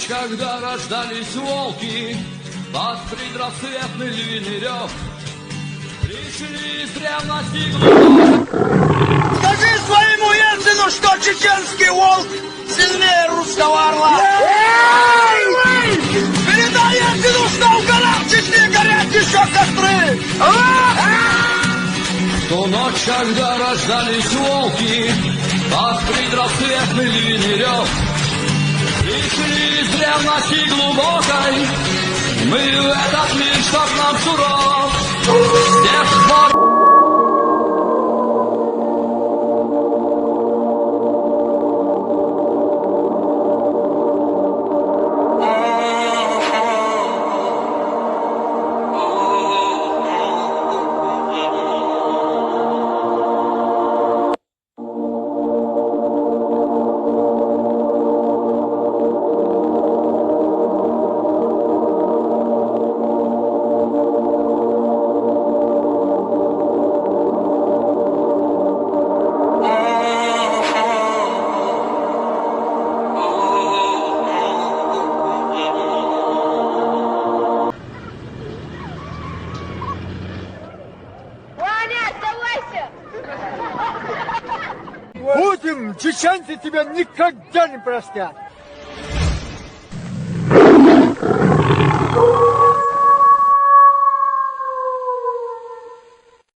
ночь, когда рождались волки, под предрассветный львиный рев, пришли из древности глубоко. Скажи своему Ельцину, что чеченский волк сильнее русского орла. Передай Ельцину, что в горах Чечни горят еще костры. В ту ночь, когда рождались волки, под предрассветный львиный рев, пришли из древности глубокой, мы в этот мир, чтоб нам суров, с тех пор. Путин, чеченцы тебя никогда не простят.